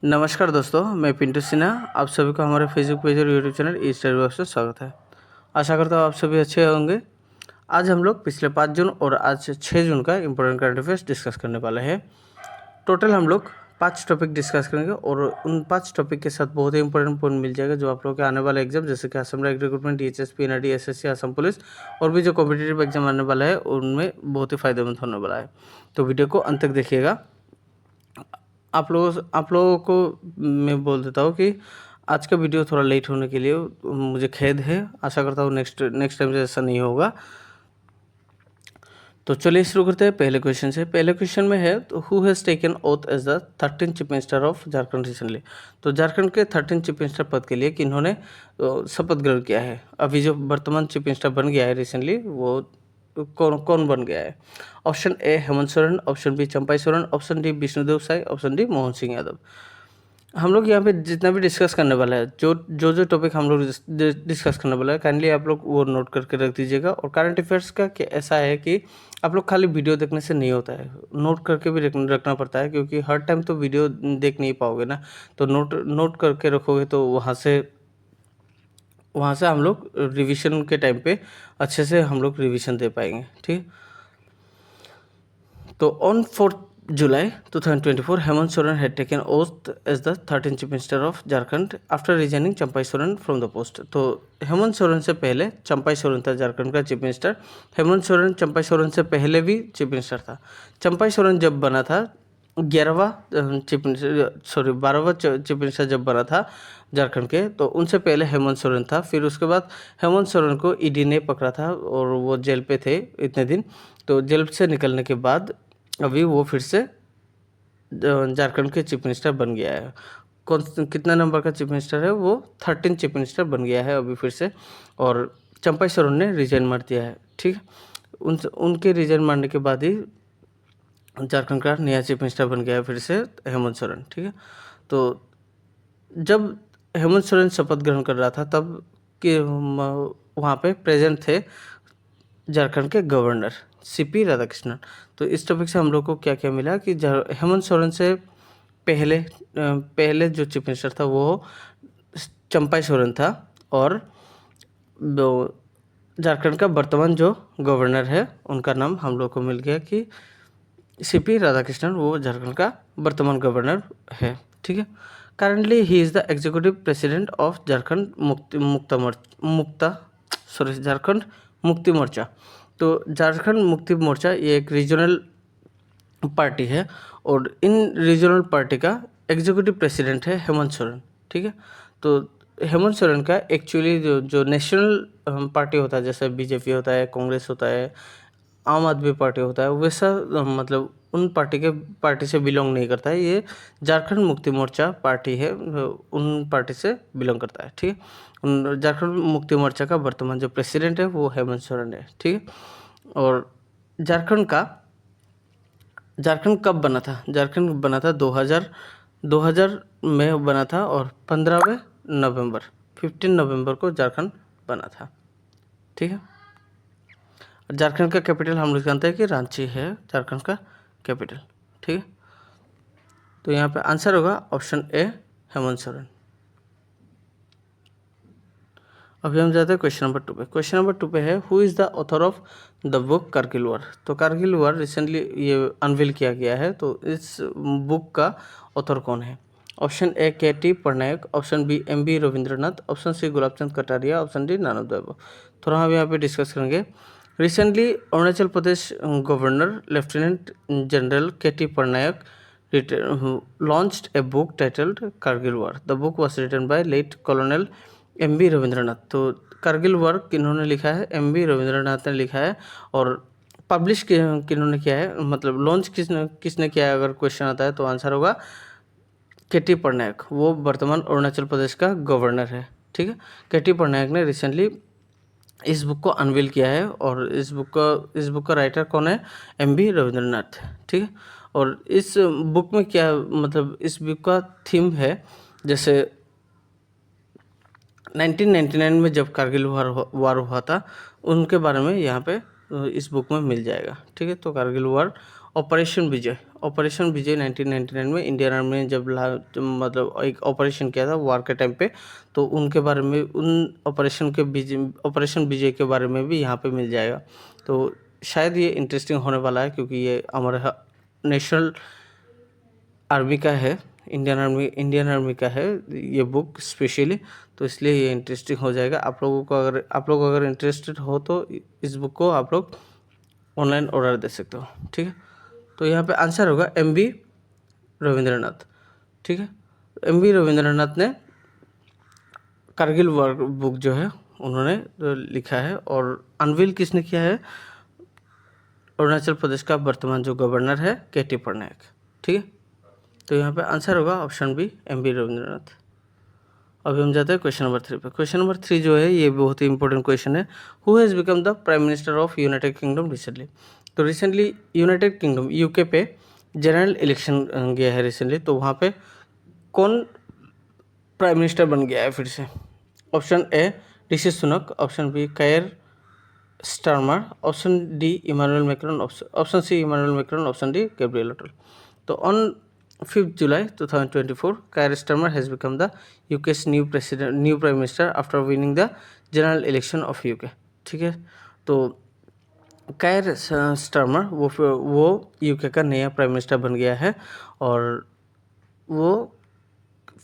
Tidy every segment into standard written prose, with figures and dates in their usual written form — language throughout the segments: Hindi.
नमस्कार दोस्तों, मैं पिंटू सिन्हा। आप सभी को हमारे फेसबुक पेज और यूट्यूब चैनल ई स्टडी बॉक्स में स्वागत है। आशा करता हूँ आप सभी अच्छे होंगे। आज हम लोग पिछले 5 जून और आज 6 जून का इम्पोर्टेंट करंट अफेयर्स डिस्कस करने वाले हैं। टोटल हम लोग 5 टॉपिक डिस्कस करेंगे और उन 5 टॉपिक के साथ बहुत ही इंपॉर्टेंट पॉइंट मिल जाएगा जो आप लोगों के आने वाले एग्जाम जैसे कि Assam rank recruitment, DHS, PNRD, SSC, Assam police और भी जो कॉम्पिटेटिव एग्जाम आने वाला है उनमें बहुत ही फायदेमंद होने वाला है। तो वीडियो को अंत तक देखिएगा। आप लोगों को मैं बोल देता हूँ कि आज का वीडियो थोड़ा लेट होने के लिए मुझे खेद है। आशा करता हूँ नेक्स्ट टाइम से ऐसा नहीं होगा। तो चलिए शुरू करते हैं पहले क्वेश्चन से। पहले क्वेश्चन में है तो who has taken oath as the 13 chief minister of Jharkhand recently. तो झारखंड के 13 चीफ मिनिस्टर पद के लिए किन्होंने शपथ ग्रहण किया है। अभी जो वर्तमान चीफ मिनिस्टर बन गया है रिसेंटली वो कौन कौन बन गया है। Option A Hemant Soren, option B Champai Soren, option D Vishnu Deo Sai, option D Mohan Singh Yadav. हम लोग यहाँ पे जितना भी डिस्कस करने वाला है जो टॉपिक हम लोग डिस्कस करने वाला है काइंडली आप लोग वो नोट करके रख दीजिएगा। और करंट अफेयर्स का ऐसा है कि आप लोग खाली वीडियो देखने से नहीं होता है, नोट करके भी रखना पड़ता है, क्योंकि हर टाइम तो वीडियो देख नहीं पाओगे ना। तो नोट करके रखोगे तो वहाँ से हम लोग रिवीजन के टाइम पे अच्छे से हम लोग रिवीजन दे पाएंगे। ठीक। तो on 4 July 2024, Hemant Soren had taken oath as the 13th Chief Minister of Jharkhand after resigning Champai Soren from the post. तो हेमंत सोरेन से पहले चंपाई सोरेन था झारखंड का चीफ मिनिस्टर। हेमंत सोरेन चंपाई सोरेन से पहले भी चीफ मिनिस्टर था। चंपाई सोरेन जब बना था 12वां चीफ मिनिस्टर जब बना था झारखंड के, तो उनसे पहले हेमंत सोरेन था। फिर उसके बाद हेमंत सोरेन को ईडी ने पकड़ा था और वो जेल पे थे इतने दिन। तो जेल से निकलने के बाद अभी वो फिर से झारखंड के चीफ मिनिस्टर बन गया है। कितना नंबर का चीफ मिनिस्टर है वो 13 चीफ मिनिस्टर बन गया है अभी फिर से। और चंपाई सोरेन ने रिजाइन मार दिया है। ठीक। उनके रिजाइन मारने के बाद ही झारखंड का नया चीफ मिनिस्टर बन गया है फिर से हेमंत सोरेन। ठीक है। तो जब हेमंत सोरेन शपथ ग्रहण कर रहा था तब के वहाँ पे प्रेजेंट थे झारखंड के गवर्नर CP राधाकृष्णन। तो इस टॉपिक से हम लोग को क्या क्या मिला कि हेमंत सोरेन से पहले जो चीफ मिनिस्टर था वो चंपाई सोरेन था और झारखंड का वर्तमान जो गवर्नर है उनका नाम हम लोग को मिल गया कि CP राधाकृष्णन, वो झारखंड का वर्तमान गवर्नर है। ठीक है। Currently he is the executive president of Jharkhand Jharkhand Mukti Morcha. तो झारखंड मुक्ति मोर्चा ये एक रीजनल पार्टी है और इन रीजनल पार्टी का एग्जीक्यूटिव प्रेसिडेंट है हेमंत सोरेन। ठीक है। तो हेमंत सोरेन का एक्चुअली जो नेशनल पार्टी होता है जैसे BJP होता है, कांग्रेस होता है, आम आदमी पार्टी होता है, वैसा मतलब उन पार्टी से बिलोंग नहीं करता है। ये झारखंड मुक्ति मोर्चा पार्टी है, उन पार्टी से बिलोंग करता है। ठीक है। झारखंड मुक्ति मोर्चा का वर्तमान जो प्रेसिडेंट है वो हेमंत सोरेन है। ठीक है। और झारखंड कब बना था? झारखंड बना था 2000 में बना था और 15 नवंबर को झारखंड बना था। ठीक है। झारखंड का कैपिटल हम लोग जानते हैं कि रांची है झारखंड का कैपिटल। ठीक है। तो यहाँ पे आंसर होगा ऑप्शन ए हेमंत सोरेन। अभी हम जाते हैं क्वेश्चन नंबर 2 पे। क्वेश्चन नंबर 2 पे है who is the author of the book Kargil war. तो कारगिल वॉर रिसेंटली ये अनवील किया गया है, तो इस बुक का ऑथर कौन है? Option A KT Patnaik, option B MB Rabindranath, option C Gulabchand Kataria, option D नानाद वैभव। थोड़ा हम यहाँ पे डिस्कस करेंगे। Recently Arunachal Pradesh governor lieutenant general KT Patnaik launched a book titled Kargil War. The book was written by late Colonel MB Rabindranath. तो कारगिल वॉर किन्होंने लिखा है? MB रविंद्रनाथ ने लिखा है। और पब्लिश किन्होंने किया है, मतलब लॉन्च किसने किया है? अगर क्वेश्चन आता है तो आंसर होगा KT पटनायक, वो वर्तमान अरुणाचल प्रदेश का गवर्नर है। ठीक है। KT पटनायक ने रिसेंटली इस बुक को अनवील किया है और इस बुक का राइटर कौन है? MB रविंद्रनाथ। ठीक है। और इस बुक में क्या मतलब इस बुक का थीम है, जैसे 1999 में जब कारगिल वार हुआ था उनके बारे में यहाँ पे इस बुक में मिल जाएगा। ठीक है। तो कारगिल वार, ऑपरेशन ऑपरेशन विजय 1999 में इंडियन आर्मी ने जब मतलब एक ऑपरेशन किया था वार के टाइम पे, तो उनके बारे में, उन ऑपरेशन विजय के बारे में भी यहाँ पे मिल जाएगा। तो शायद ये इंटरेस्टिंग होने वाला है, क्योंकि ये हमारे नेशनल आर्मी का है, इंडियन आर्मी का है ये बुक स्पेशली, तो इसलिए ये इंटरेस्टिंग हो जाएगा। आप लोग अगर इंटरेस्टेड हो तो इस बुक को आप लोग ऑनलाइन ऑर्डर दे सकते हो, ठीक है। तो यहाँ पे आंसर होगा एम.वी. रविंद्रनाथ, ठीक है। एम.वी. रविंद्रनाथ ने कारगिल वॉर बुक जो है उन्होंने लिखा है, और अनवील किसने किया है? अरुणाचल प्रदेश का वर्तमान जो गवर्नर है के.टी. पटनायक, ठीक है। तो यहाँ पे आंसर होगा ऑप्शन बी, एम.वी. रविंद्रनाथ। अभी हम जाते हैं क्वेश्चन नंबर 3 पे। क्वेश्चन नंबर 3 जो है ये बहुत ही इंपॉर्टेंट क्वेश्चन है। Who has become the prime minister of United kingdom recently? तो रिसेंटली यूनाइटेड किंगडम यूके पे जनरल इलेक्शन गया है रिसेंटली, तो वहाँ पे कौन प्राइम मिनिस्टर बन गया है फिर से? Option A Rishi Sunak, option B Keir Starmer, option D Emmanuel Macron, option C Emmanuel Macron, option D Gabriel Attal. तो on 5th July 2024, Keir Starmer has become the UK's new prime minister after winning the general election of UK, ठीक है। तो कायर स्टारमर वो यूके का नया प्राइम मिनिस्टर बन गया है, और वो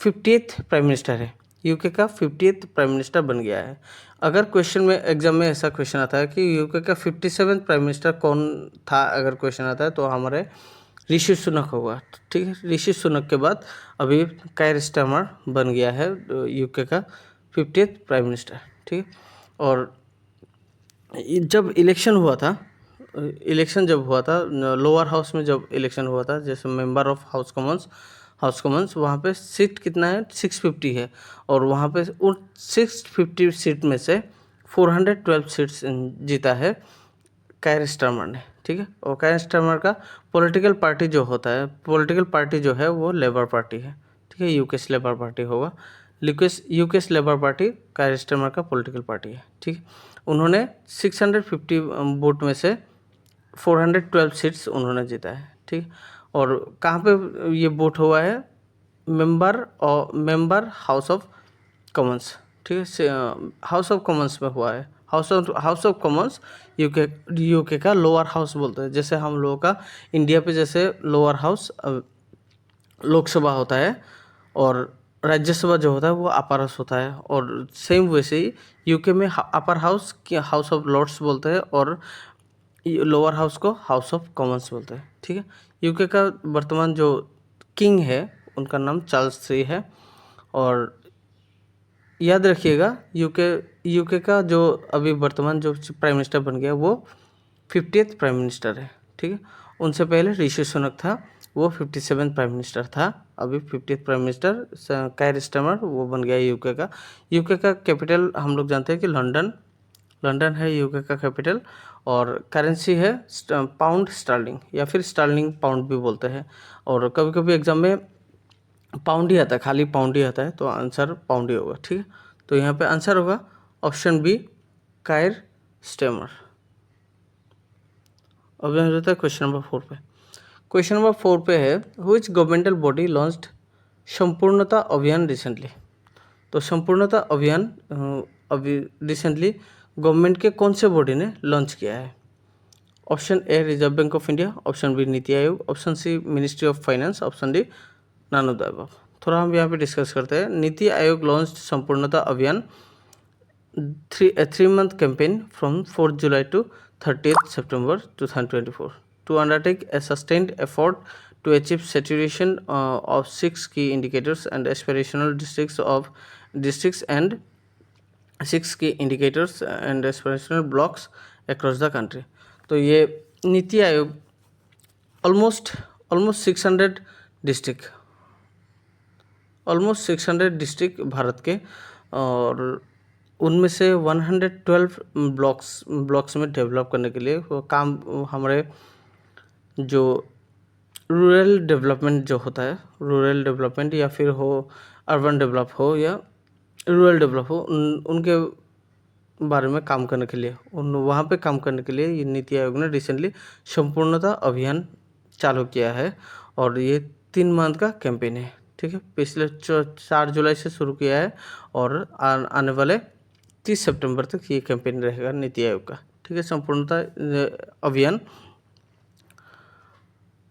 50th प्राइम मिनिस्टर है, यूके का 50th प्राइम मिनिस्टर बन गया है। अगर क्वेश्चन में एग्जाम में ऐसा क्वेश्चन आता है कि यूके का 57th प्राइम मिनिस्टर कौन था, अगर क्वेश्चन आता है तो हमारे ऋषि सुनक होगा, ठीक है। ऋषि सुनक के बाद अभी कायर स्टारमर बन गया है यूके का 50th प्राइम मिनिस्टर, ठीक है। और जब इलेक्शन जब हुआ था लोअर हाउस में, जब इलेक्शन हुआ था, जैसे मेंबर ऑफ हाउस कॉमन्स वहाँ पे सीट कितना है? 650 है, और वहाँ पे उन 650 सीट में से 412 सीट्स जीता है कायर स्टारमर ने, ठीक है। और कायर स्टारमर का पॉलिटिकल पार्टी जो है वो लेबर पार्टी है, ठीक है। यूकेस लेबर पार्टी होगा, यूकेस लेबर पार्टी कायर स्टारमर का पॉलिटिकल पार्टी है, ठीक है। उन्होंने 650 वोट में से 412 सीट्स उन्होंने जीता है, ठीक। और कहाँ पे ये वोट हुआ है? मेंबर हाउस ऑफ कॉमन्स, ठीक है। हाउस ऑफ कॉमन्स में हुआ है। हाउस ऑफ कॉमन्स यूके का लोअर हाउस बोलते हैं। जैसे हम लोगों का इंडिया पे जैसे लोअर हाउस लोकसभा होता है, और राज्यसभा जो होता है वो अपर हाउस होता है, और सेम वैसे ही यूके में अपर हाउस की हाउस ऑफ लॉर्ड्स बोलते हैं, और लोअर हाउस को हाउस ऑफ कॉमन्स बोलते हैं, ठीक है। यूके का वर्तमान जो किंग है उनका नाम चार्ल्स III है, और याद रखिएगा यूके का जो अभी वर्तमान जो प्राइम मिनिस्टर बन गया वो 50th प्राइम मिनिस्टर है, ठीक है। उनसे पहले ऋषि सुनक था, वो 57 प्राइम मिनिस्टर था। अभी 50th प्राइम मिनिस्टर कायर स्टारमर वो बन गया यूके का कैपिटल हम लोग जानते हैं कि लंदन है यूके का कैपिटल, और करेंसी है पाउंड स्टर्लिंग, या फिर स्टर्लिंग पाउंड भी बोलते हैं। और कभी कभी एग्जाम में पाउंड ही आता है, खाली पाउंड ही आता है, तो आंसर पाउंड ही होगा, ठीक है। तो यहाँ पे आंसर होगा ऑप्शन बी, कायर स्टारमर। अब यहाँ रहता है क्वेश्चन नंबर 4 पे। क्वेश्चन नंबर 4 पे है व्हिच गवर्नमेंटल बॉडी लॉन्च्ड संपूर्णता अभियान रिसेंटली? तो संपूर्णता अभियान अभी रिसेंटली गवर्नमेंट के कौन से बॉडी ने लॉन्च किया है? Option A Reserve Bank of India, option B NITI Aayog, option C ministry of finance, option D none of the above. थोड़ा हम यहाँ पे डिस्कस करते हैं। नीति आयोग लॉन्च संपूर्णता अभियान 3-month campaign from 4th July to 30th September 2024 to undertake a sustained effort to achieve saturation of 6 key indicators and aspirational districts and 6 key indicators and aspirational blocks across the country। तो ये नीति आयोग ऑलमोस्ट 600 डिस्ट्रिक्ट भारत के, और उनमें से 112 ब्लॉक्स में डेवलप करने के लिए वो काम हमारे जो रूरल डेवलपमेंट जो होता है, रूरल डेवलपमेंट या फिर हो अर्बन डेवलप हो या रूरल डेवलप हो, उनके बारे में काम करने के लिए वहाँ पे काम करने के लिए ये नीति आयोग ने रिसेंटली संपूर्णता अभियान चालू किया है और ये 3 मंथ का कैंपेन है, ठीक है। पिछले 4 जुलाई से शुरू किया है और आने वाले 30 सितंबर तक ये कैंपेन रहेगा नीति आयोग का, ठीक है। संपूर्णतः अभियान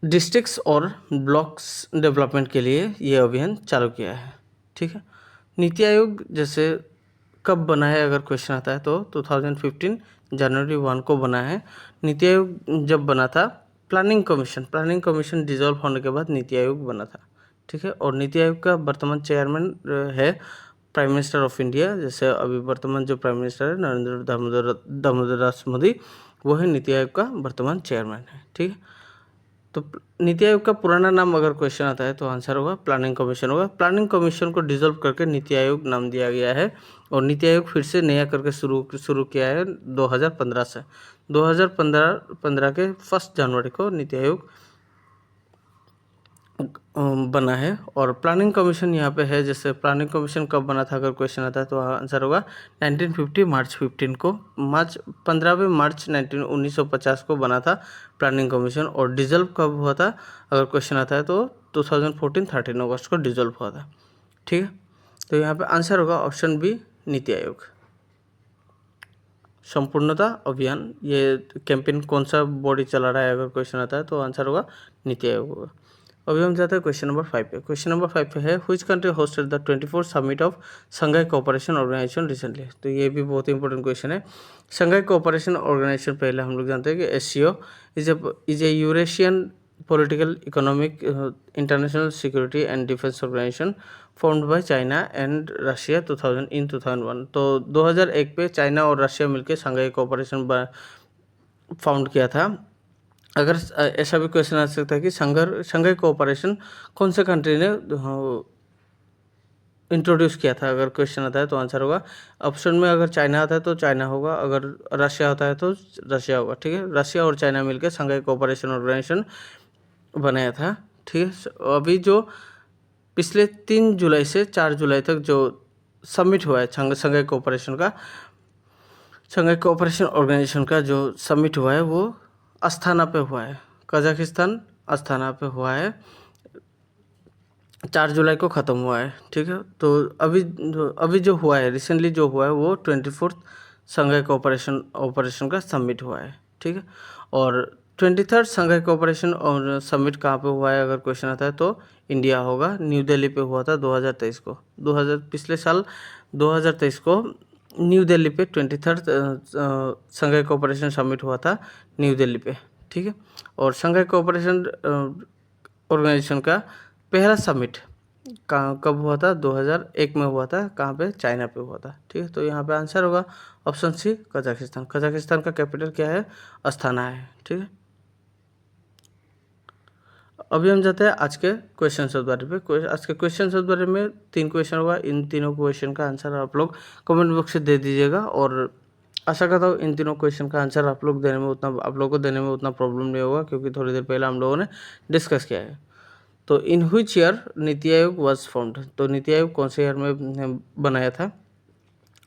डिस्ट्रिक्ट्स और ब्लॉक्स डेवलपमेंट के लिए ये अभियान चालू किया है, ठीक है। नीति आयोग जैसे कब बना है अगर क्वेश्चन आता है तो 2015 जनवरी 1 को बना है। नीति आयोग जब बना था प्लानिंग कमीशन डिसॉल्व होने के बाद नीति आयोग बना था, ठीक है। और नीति आयोग का वर्तमान चेयरमैन है प्राइम मिनिस्टर ऑफ इंडिया, जैसे अभी वर्तमान जो प्राइम मिनिस्टर है नरेंद्र दामोदर दास मोदी, वो है नीति आयोग का वर्तमान चेयरमैन है, ठीक है। तो नीति आयोग का पुराना नाम अगर क्वेश्चन आता है तो आंसर होगा प्लानिंग कमीशन होगा। प्लानिंग कमीशन को डिसॉल्व करके नीति आयोग नाम दिया गया है और नीति आयोग फिर से नया करके शुरू किया है 2015 से। 2015 के 1 जनवरी को नीति आयोग बना है। और प्लानिंग कमीशन यहाँ पे है, जैसे प्लानिंग कमीशन कब बना था अगर क्वेश्चन आता है तो आंसर होगा 1950 मार्च 15 को। 15वें मार्च 1950 को बना था प्लानिंग कमीशन। और डिसॉल्व कब हुआ था अगर क्वेश्चन आता है तो 2014 13 अगस्त को डिसॉल्व हुआ था, ठीक है। तो यहाँ पे आंसर होगा ऑप्शन बी नीति आयोग। संपूर्णता अभियान ये कैंपेन कौन सा बॉडी चला रहा है अगर क्वेश्चन आता है तो आंसर होगा नीति आयोग होगा। अभी हम जाते हैं क्वेश्चन नंबर 5 पे। क्वेश्चन नंबर 5 पे है which country hosted the 24th summit of Shanghai Cooperation Organisation recently. तो ये भी बहुत इंपॉर्टेंट क्वेश्चन है। शंघाई कोऑपरेशन ऑर्गेनाइजेशन पहले हम लोग जानते हैं कि SCO is a Eurasian political economic international security and defence organisation formed by China and Russia 2001। तो 2001 पे चाइना और रशिया मिलकर शंघाई कोऑपरेशन फाउंड किया था। अगर ऐसा भी क्वेश्चन आ सकता है कि शंघाई कोऑपरेशन कौन से कंट्री ने इंट्रोड्यूस किया था अगर क्वेश्चन आता है तो आंसर होगा ऑप्शन में अगर चाइना आता है तो चाइना होगा, अगर रशिया होता है तो रशिया होगा, ठीक है। रशिया और चाइना मिलकर शंघाई कोऑपरेशन ऑर्गेनाइजेशन बनाया था, ठीक है। अभी जो पिछले 3 जुलाई से 4 जुलाई तक जो समिट हुआ है शंघाई कोऑपरेशन ऑर्गेनाइजेशन का जो समिट हुआ है वो अस्थाना पे हुआ है, कजाकिस्तान अस्थाना पे हुआ है। 4 जुलाई को ख़त्म हुआ है, ठीक है। तो अभी जो हुआ है रिसेंटली जो हुआ है वो 24th शंघाई कोऑपरेशन का समिट हुआ है, ठीक है। और 23rd शंघाई कोऑपरेशन और समिट कहाँ पे हुआ है अगर क्वेश्चन आता है तो इंडिया होगा। न्यू दिल्ली पे हुआ था 2023 को। पिछले साल 2023 को न्यू दिल्ली पे 23rd शंघाई कोऑपरेशन समिट हुआ था न्यू दिल्ली पे, ठीक है। और शंघाई कोऑपरेशन ऑर्गेनाइजेशन का पहला समिट कब हुआ था 2001 में हुआ था, कहाँ पे चाइना पे हुआ था, ठीक है। तो यहाँ पे आंसर होगा ऑप्शन सी कजाकिस्तान। कजाकिस्तान का कैपिटल क्या है अस्थाना है, ठीक है। अभी हम जाते हैं आज के क्वेश्चन के बारे में। आज के क्वेश्चन के बारे में 3 क्वेश्चन होगा। इन तीनों क्वेश्चन का आंसर आप लोग कमेंट बॉक्स से दे दीजिएगा और आशा करता हूँ इन तीनों क्वेश्चन का आंसर आप लोग को देने में उतना प्रॉब्लम नहीं होगा, क्योंकि थोड़ी देर पहले हम लोगों ने डिस्कस किया है। तो इन which year NITI Aayog was formed. तो नीति आयोग कौन से ईयर में बनाया था।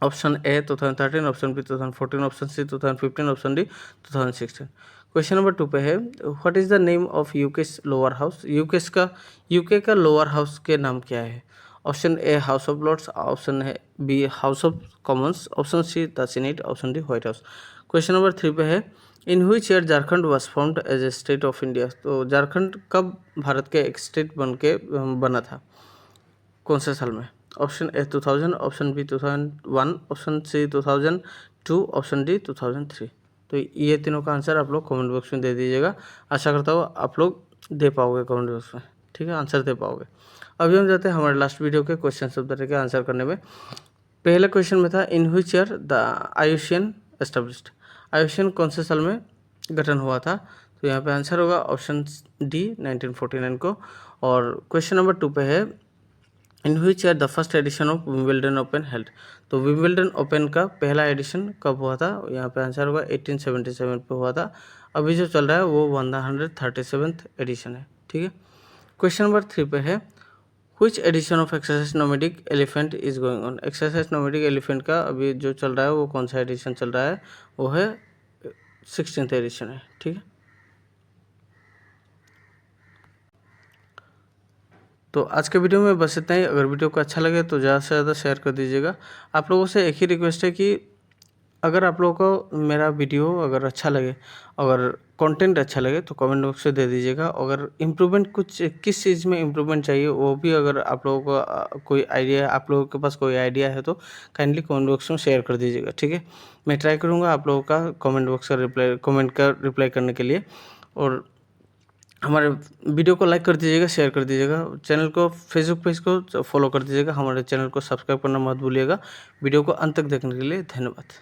Option A 2013, option B 2014, option C 2015, option D 2016। Question number 2 पे है what is the name of UK's lower house. UK का लोअर हाउस के नाम क्या है। Option A House of Lords, option है B House of Commons, option C the Senate, option D White House. Question number 3 पे है in which year Jharkhand was formed as a state of India. तो झारखंड कब भारत के एक स्टेट बना था, कौन से साल में। Option A 2000, option B 2001, option C 2002, option D 2003। तो ये तीनों का आंसर आप लोग कमेंट बॉक्स में दे दीजिएगा। आशा करता हूँ आप लोग दे पाओगे कमेंट बॉक्स में, ठीक है, आंसर दे पाओगे। अभी हम जाते हैं हमारे लास्ट वीडियो के क्वेश्चन सब के आंसर करने में। पहले क्वेश्चन में था इन व्हिच ईयर द आयुष्यन एस्टेब्लिश्ड। आयुष्यन कौन से साल में गठन हुआ था। तो यहाँ पे आंसर होगा ऑप्शन डी 1949 को। और क्वेश्चन नंबर 2 पे है in which year the first edition of Wimbledon open held. तो विंबलडन ओपन का पहला एडिशन कब हुआ था। यहाँ पे आंसर होगा 1877 पे हुआ था। अभी जो चल रहा है वो 137th एडिशन है, ठीक है। क्वेश्चन नंबर 3 पे है which edition of exercise Nomadic Elephant is going on. Exercise Nomadic Elephant का अभी जो चल रहा है वो कौन सा एडिशन चल रहा है, वो है 16th एडिशन है, ठीक है। तो आज के वीडियो में बस इतना ही। अगर वीडियो को अच्छा लगे तो ज़्यादा से ज़्यादा शेयर कर दीजिएगा। आप लोगों से एक ही रिक्वेस्ट है कि अगर आप लोगों को मेरा वीडियो अगर अच्छा लगे, अगर कंटेंट अच्छा लगे तो कमेंट बॉक्स में दे दीजिएगा। अगर इम्प्रूवमेंट कुछ किस चीज़ में इम्प्रूवमेंट चाहिए वो भी अगर आप लोगों को कोई आइडिया, आप लोगों के पास कोई आइडिया है तो काइंडली कमेंट बॉक्स में शेयर कर दीजिएगा, ठीक है। मैं ट्राई करूँगा आप लोगों का कमेंट का रिप्लाई करने के लिए। और हमारे वीडियो को लाइक कर दीजिएगा, शेयर कर दीजिएगा। चैनल को, फेसबुक पेज को फॉलो कर दीजिएगा। हमारे चैनल को सब्सक्राइब करना मत भूलिएगा। वीडियो को अंत तक देखने के लिए धन्यवाद।